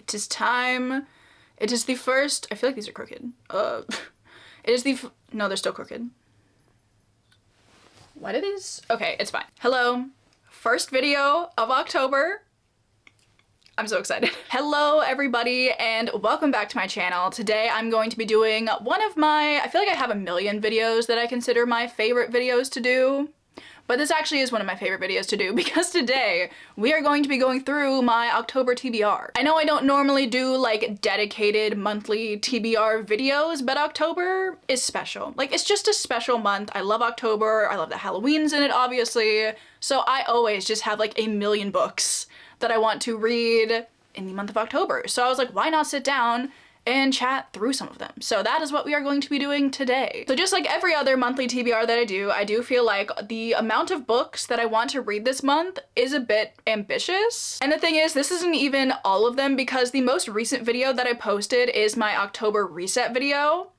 It is time. It is the first, I feel like these are crooked. It is the, no, they're still crooked. Why did these, okay, it's fine. Hello, first video of October. I'm so excited. Hello everybody and welcome back to my channel. Today I'm going to be doing one of my, I feel like I have a million videos that I consider my favorite videos to do. But this actually is one of my favorite videos to do because today we are going to be going through my October TBR. I know I don't normally do like dedicated monthly TBR videos, but October is special. Like, it's just a special month. I love October. I love that Halloween's in it, obviously. So I always just have like a million books that I want to read in the month of October. So I was like, why not sit down and chat through some of them? So that is what we are going to be doing today. So just like every other monthly TBR that I do feel like the amount of books that I want to read this month is a bit ambitious. And the thing is, this isn't even all of them because the most recent video that I posted is my October reset video.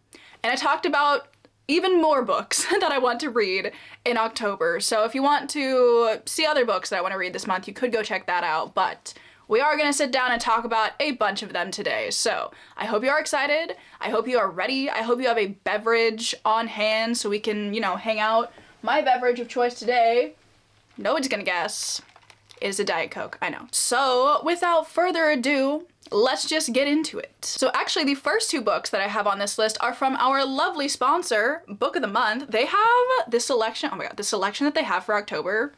And I talked about even more books that I want to read in October. So if you want to see other books that I want to read this month, you could go check that out. But we are gonna sit down and talk about a bunch of them today. So I hope you are excited. I hope you are ready. I hope you have a beverage on hand so we can, you know, hang out. My beverage of choice today, nobody's gonna guess, is a Diet Coke, I know. So without further ado, let's just get into it. So actually the first two books that I have on this list are from our lovely sponsor, Book of the Month. They have this selection, oh my god, the selection that they have for October,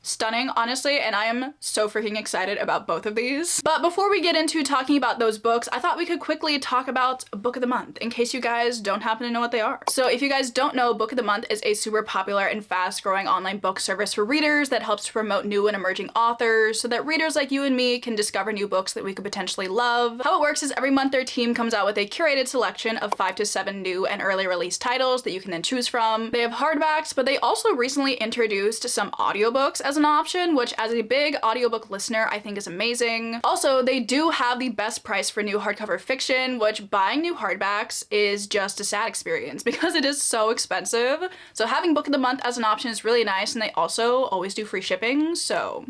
stunning, honestly, and I am so freaking excited about both of these. But before we get into talking about those books, I thought we could quickly talk about Book of the Month, in case you guys don't happen to know what they are. So if you guys don't know, Book of the Month is a super popular and fast-growing online book service for readers that helps to promote new and emerging authors so that readers like you and me can discover new books that we could potentially love. How it works is every month their team comes out with a curated selection of 5 to 7 new and early release titles that you can then choose from. They have hardbacks, but they also recently introduced some audiobooks as an option, which as a big audiobook listener I think is amazing. Also, they do have the best price for new hardcover fiction, which buying new hardbacks is just a sad experience because it is so expensive. So having Book of the Month as an option is really nice, and they also always do free shipping, so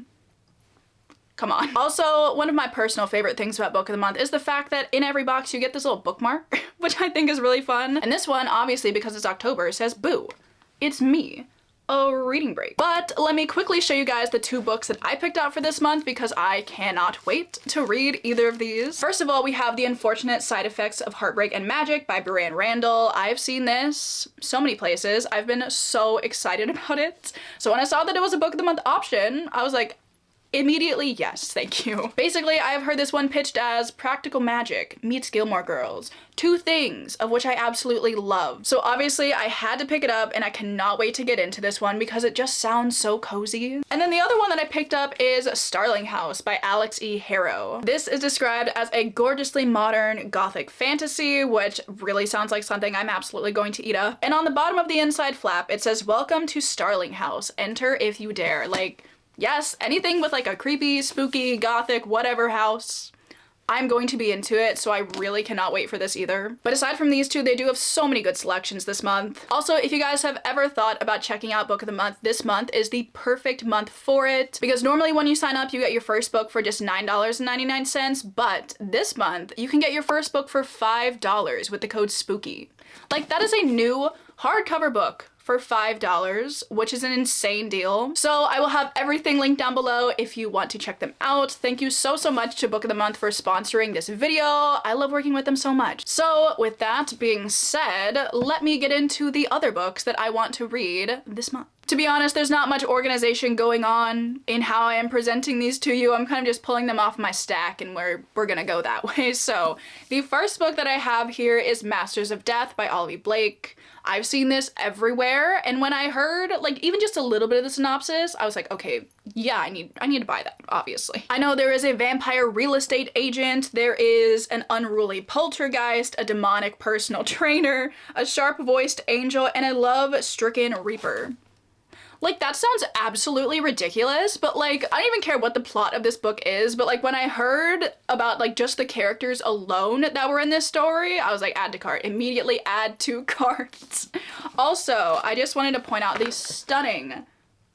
come on. Also, one of my personal favorite things about Book of the Month is the fact that in every box you get this little bookmark, which I think is really fun. And this one, obviously because it's October, says, "Boo, it's me, a reading break." But let me quickly show you guys the two books that I picked out for this month because I cannot wait to read either of these. First of all, we have The Unfortunate Side Effects of Heartbreak and Magic by Brianne Randall. I've seen this so many places. I've been so excited about it. So when I saw that it was a Book of the Month option, I was like, immediately, yes, thank you. Basically, I have heard this one pitched as practical magic meets Gilmore Girls. Two things of which I absolutely love. So obviously I had to pick it up and I cannot wait to get into this one because it just sounds so cozy. And then the other one that I picked up is Starling House by Alex E. Harrow. This is described as a gorgeously modern gothic fantasy, which really sounds like something I'm absolutely going to eat up. And on the bottom of the inside flap, it says, "Welcome to Starling House. Enter if you dare." Like, yes, anything with like a creepy, spooky, gothic, whatever house, I'm going to be into it, so I really cannot wait for this either. But aside from these two, they do have so many good selections this month. Also, if you guys have ever thought about checking out Book of the Month, this month is the perfect month for it. Because normally when you sign up, you get your first book for just $9.99, but this month, you can get your first book for $5 with the code SPOOKY. Like, that is a new hardcover book for $5, which is an insane deal. So I will have everything linked down below if you want to check them out. Thank you so much to Book of the Month for sponsoring this video. I love working with them so much. So with that being said, let me get into the other books that I want to read this month. To be honest, there's not much organization going on in how I am presenting these to you. I'm kind of just pulling them off my stack and we're gonna go that way. So the first book that I have here is Masters of Death by Olivia Blake. I've seen this everywhere, and when I heard like even just a little bit of the synopsis, I was like, okay, yeah, I need to buy that, obviously. I know there is a vampire real estate agent, there is an unruly poltergeist, a demonic personal trainer, a sharp-voiced angel, and a love-stricken reaper. Like, that sounds absolutely ridiculous, but like, I don't even care what the plot of this book is, but like when I heard about like just the characters alone that were in this story, I was like, add to cart, immediately add to cart. Also, I just wanted to point out these stunning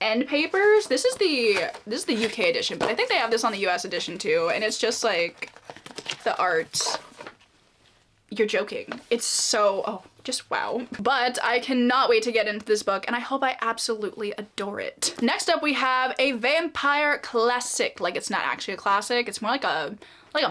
end papers. This is the UK edition, but I think they have this on the US edition too, and it's just like The art. You're joking. It's so, oh, just wow. But I cannot wait to get into this book, and I hope I absolutely adore it. Next up, we have a vampire classic. Like, it's not actually a classic. It's more like a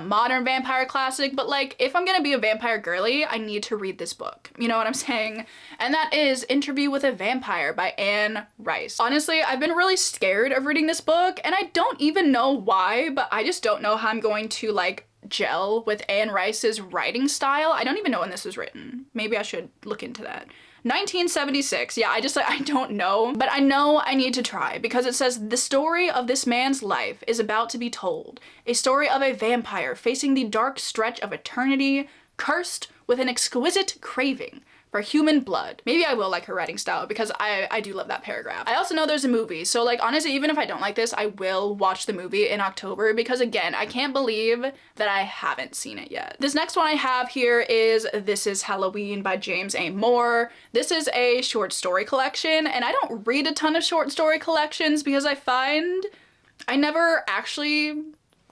modern vampire classic, but like, if I'm gonna be a vampire girly, I need to read this book. You know what I'm saying? And that is Interview with a Vampire by Anne Rice. Honestly, I've been really scared of reading this book, and I don't even know why, but I just don't know how I'm going to like gel with Anne Rice's writing style. I don't even know when this was written. Maybe I should look into that. 1976. Yeah, I don't know, but I know I need to try because it says the story of this man's life is about to be told. A story of a vampire facing the dark stretch of eternity, cursed with an exquisite craving for human blood. Maybe I will like her writing style because I do love that paragraph. I also know there's a movie, so like honestly, even if I don't like this, I will watch the movie in October because again, I can't believe that I haven't seen it yet. This next one I have here is This Is Halloween by James A. Moore. This is a short story collection, and I don't read a ton of short story collections because I find I never actually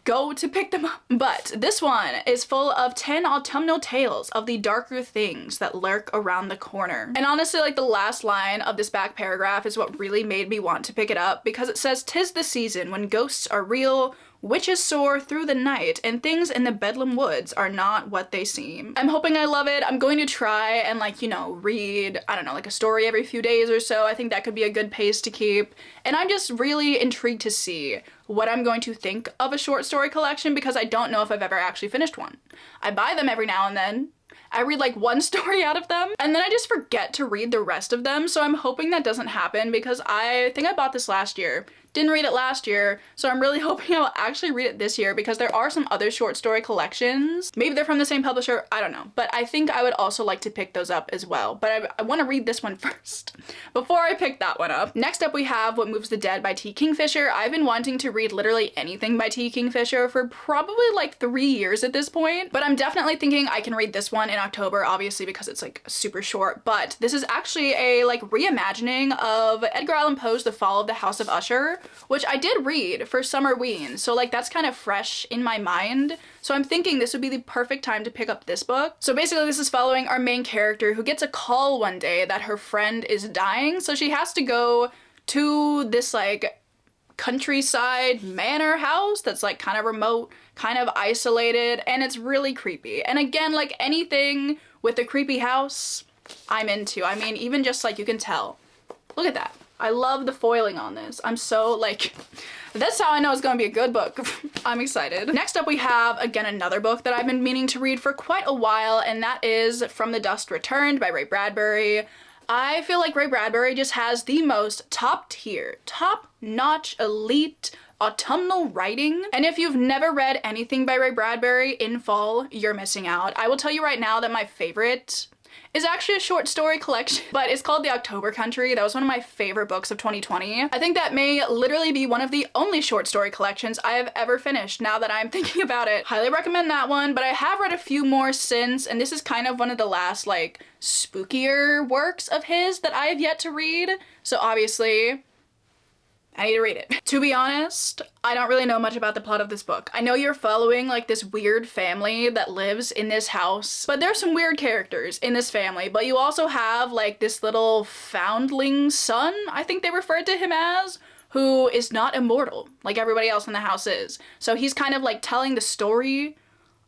go to pick them up. But this one is full of 10 autumnal tales of the darker things that lurk around the corner. And honestly, like the last line of this back paragraph is what really made me want to pick it up because it says, "'Tis the season when ghosts are real, witches soar through the night, and things in the Bedlam woods are not what they seem." I'm hoping I love it. I'm going to try and like, you know, read, I don't know, like a story every few days or so. I think that could be a good pace to keep. And I'm just really intrigued to see what I'm going to think of a short story collection because I don't know if I've ever actually finished one. I buy them every now and then. I read like one story out of them and then I just forget to read the rest of them. So I'm hoping that doesn't happen because I think I bought this last year. Didn't read it last year, so I'm really hoping I'll actually read it this year because there are some other short story collections. Maybe they're from the same publisher, I don't know. But I think I would also like to pick those up as well. But I want to read this one first before I pick that one up. Next up we have What Moves the Dead by T. Kingfisher. I've been wanting to read literally anything by T. Kingfisher for probably like 3 years at this point. But I'm definitely thinking I can read this one in October, obviously because it's like super short. But this is actually a like reimagining of Edgar Allan Poe's The Fall of the House of Usher, which I did read for Summerween, so like that's kind of fresh in my mind. So I'm thinking this would be the perfect time to pick up this book. So basically this is following our main character who gets a call one day that her friend is dying, so she has to go to this like countryside manor house that's like kind of remote, kind of isolated, and it's really creepy. And again, like anything with a creepy house, I'm into. I mean, even just like you can tell. Look at that. I love the foiling on this. I'm so like, that's how I know it's gonna be a good book. I'm excited. Next up we have, again, another book that I've been meaning to read for quite a while, and that is From the Dust Returned by Ray Bradbury. I feel like Ray Bradbury just has the most top tier, top-notch, elite, autumnal writing. And if you've never read anything by Ray Bradbury in fall, you're missing out. I will tell you right now that my favorite is actually a short story collection, but it's called The October Country. That was one of my favorite books of 2020. I think that may literally be one of the only short story collections I have ever finished now that I'm thinking about it. Highly recommend that one, but I have read a few more since, and this is kind of one of the last like spookier works of his that I have yet to read. So obviously, I need to read it. To be honest, I don't really know much about the plot of this book. I know you're following like this weird family that lives in this house, but there's some weird characters in this family, but you also have like this little foundling son, I think they referred to him as, who is not immortal like everybody else in the house is. So he's kind of like telling the story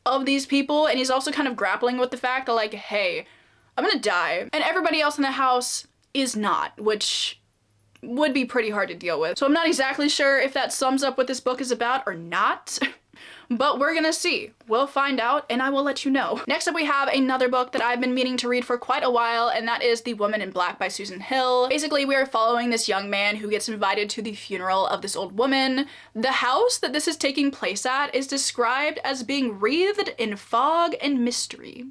of these people, and he's also kind of grappling with the fact that like, hey, I'm gonna die, and everybody else in the house is not, which would be pretty hard to deal with. So I'm not exactly sure if that sums up what this book is about or not, but we're gonna see. We'll find out and I will let you know. Next up we have another book that I've been meaning to read for quite a while, and that is The Woman in Black by Susan Hill. Basically, we are following this young man who gets invited to the funeral of this old woman. The house that this is taking place at is described as being wreathed in fog and mystery.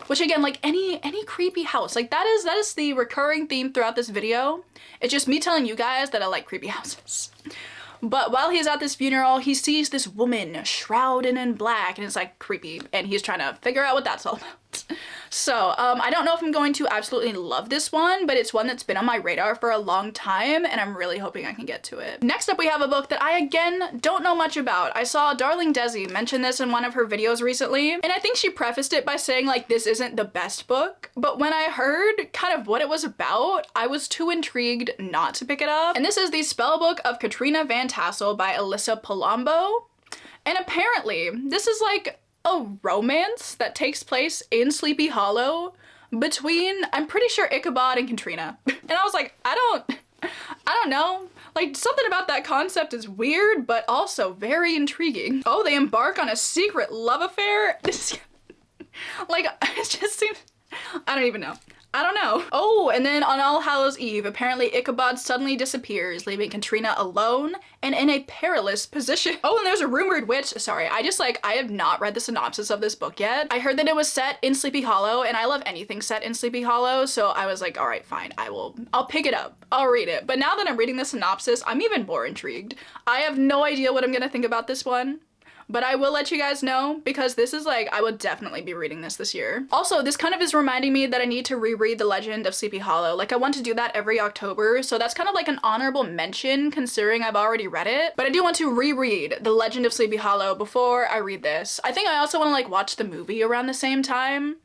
Which again, like any creepy house, like that is the recurring theme throughout this video. It's just me telling you guys that I like creepy houses. But while he's at this funeral, he sees this woman shrouded in black, and it's like creepy, and he's trying to figure out what that's all about. So, I don't know if I'm going to absolutely love this one, but it's one that's been on my radar for a long time, and I'm really hoping I can get to it. Next up, we have a book that I, again, don't know much about. I saw Darling Desi mention this in one of her videos recently, and I think she prefaced it by saying, like, this isn't the best book, but when I heard kind of what it was about, I was too intrigued not to pick it up. And this is the Spellbook of Katrina Van Tassel by Alyssa Palombo. And apparently, this is like a romance that takes place in Sleepy Hollow between, I'm pretty sure, Ichabod and Katrina. And I was like, I don't know. Like, something about that concept is weird, but also very intriguing. Oh, they embark on a secret love affair? This, like, it just seems, I don't even know. I don't know. Oh, and then on All Hallows Eve, apparently Ichabod suddenly disappears, leaving Katrina alone and in a perilous position. Oh, and there's a rumored witch. Sorry, I have not read the synopsis of this book yet. I heard that it was set in Sleepy Hollow, and I love anything set in Sleepy Hollow, so I was like, all right, fine, I'll pick it up. I'll read it. But now that I'm reading the synopsis, I'm even more intrigued. I have no idea what I'm gonna think about this one, but I will let you guys know, because this is like, I would definitely be reading this year. Also, this kind of is reminding me that I need to reread The Legend of Sleepy Hollow. Like, I want to do that every October, so that's kind of like an honorable mention considering I've already read it. But I do want to reread The Legend of Sleepy Hollow before I read this. I think I also want to like watch the movie around the same time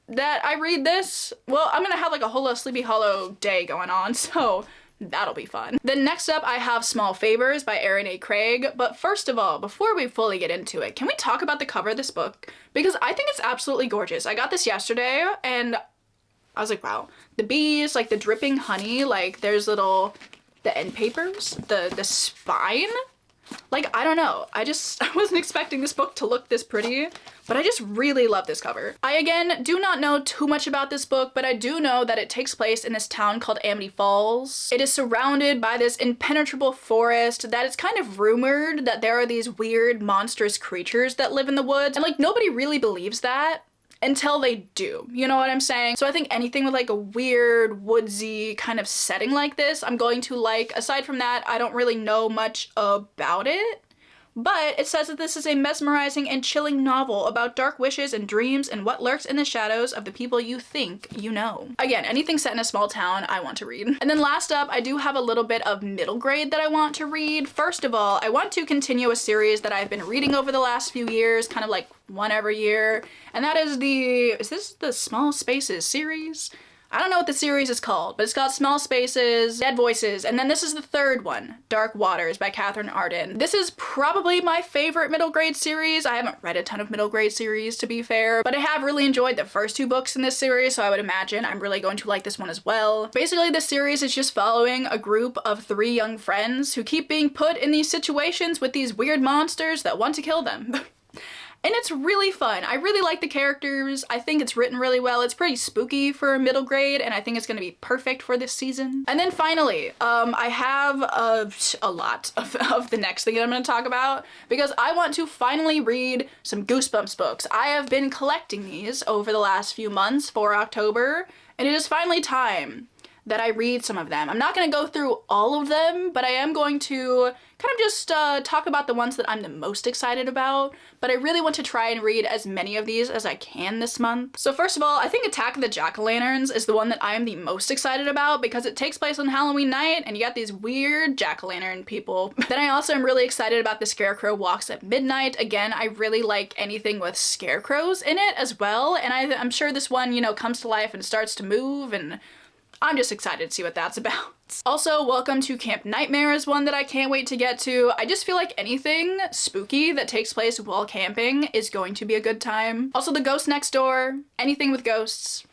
that I read this. Well, I'm gonna have like a whole Sleepy Hollow day going on, so that'll be fun. Then next up, I have Small Favors by Erin A. Craig. But first of all, before we fully get into it, can we talk about the cover of this book? Because I think it's absolutely gorgeous. I got this yesterday and I was like, wow. The bees, like the dripping honey, like there's the end papers, the spine. Like, I don't know. I wasn't expecting this book to look this pretty, but I just really love this cover. I, again, do not know too much about this book, but I do know that it takes place in this town called Amity Falls. It is surrounded by this impenetrable forest that it's kind of rumored that there are these weird, monstrous creatures that live in the woods, and like, nobody really believes that until they do, you know what I'm saying? So I think anything with like a weird, woodsy kind of setting like this, I'm going to like. Aside from that, I don't really know much about it. But it says that this is a mesmerizing and chilling novel about dark wishes and dreams and what lurks in the shadows of the people you think you know. Again, anything set in a small town, I want to read. And then last up, I do have a little bit of middle grade that I want to read. First of all, I want to continue a series that I've been reading over the last few years, kind of like one every year. And that is this the Small Spaces series? I don't know what the series is called, but it's got Small Spaces, Dead Voices, and then this is the third one, Dark Waters by Katherine Arden. This is probably my favorite middle grade series. I haven't read a ton of middle grade series, to be fair, but I have really enjoyed the first two books in this series, so I would imagine I'm really going to like this one as well. Basically, this series is just following a group of 3 young friends who keep being put in these situations with these weird monsters that want to kill them. And it's really fun. I really like the characters. I think it's written really well. It's pretty spooky for middle grade, and I think it's gonna be perfect for this season. And then finally, I have a lot of the next thing that I'm gonna talk about, because I want to finally read some Goosebumps books. I have been collecting these over the last few months for October, and it is finally time that I read some of them. I'm not gonna go through all of them, but I am going to kind of just talk about the ones that I'm the most excited about, but I really want to try and read as many of these as I can this month. So first of all, I think Attack of the Jack-o'-lanterns is the one that I am the most excited about, because it takes place on Halloween night and you got these weird jack-o'-lantern people. Then I also am really excited about The Scarecrow Walks at Midnight. Again, I really like anything with scarecrows in it as well, and I'm sure this one, you know, comes to life and starts to move, and I'm just excited to see what that's about. Also, Welcome to Camp Nightmare is one that I can't wait to get to. I just feel like anything spooky that takes place while camping is going to be a good time. Also, The Ghost Next Door, anything with ghosts,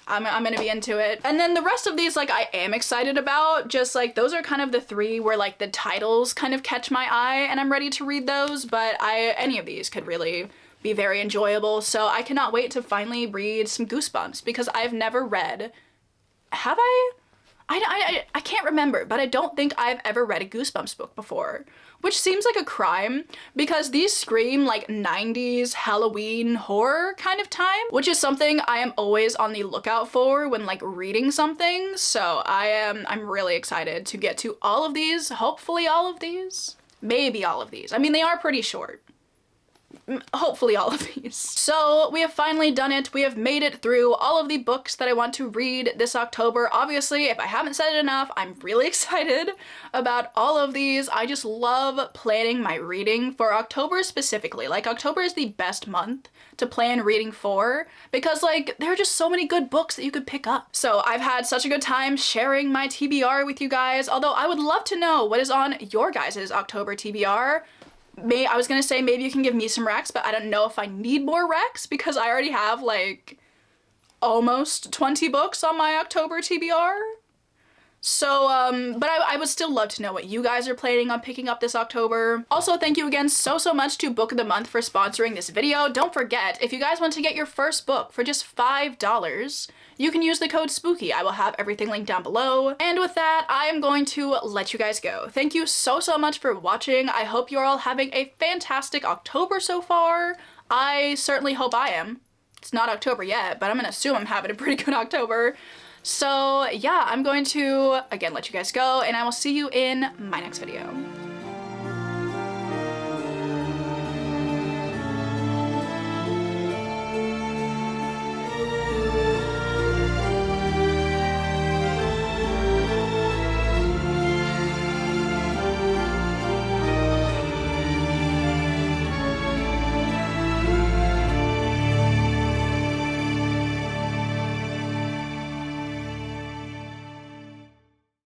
I'm gonna be into it. And then the rest of these, like, I am excited about, just like those are kind of the 3 where like the titles kind of catch my eye and I'm ready to read those, but any of these could really be very enjoyable. So I cannot wait to finally read some Goosebumps, because I've never read, have I? I can't remember, but I don't think I've ever read a Goosebumps book before, which seems like a crime, because these scream like 90s Halloween horror kind of time, which is something I am always on the lookout for when like reading something. So I'm really excited to get to all of these, hopefully all of these, maybe all of these. I mean, they are pretty short. hopefully all of these. So we have finally done it. We have made it through all of the books that I want to read this October. Obviously, if I haven't said it enough, I'm really excited about all of these. I just love planning my reading for October specifically. Like, October is the best month to plan reading for because, like, there are just so many good books that you could pick up. So I've had such a good time sharing my TBR with you guys, although I would love to know what is on your guys' October TBR. I was gonna say maybe you can give me some recs, but I don't know if I need more recs because I already have like almost 20 books on my October TBR. So, but I would still love to know what you guys are planning on picking up this October. Also, thank you again so much to Book of the Month for sponsoring this video. Don't forget, if you guys want to get your first book for just $5, you can use the code SPOOKY. I will have everything linked down below. And with that, I am going to let you guys go. Thank you so much for watching. I hope you're all having a fantastic October so far. I certainly hope I am. It's not October yet, but I'm gonna assume I'm having a pretty good October. So yeah, I'm going to, again, let you guys go, and I will see you in my next video.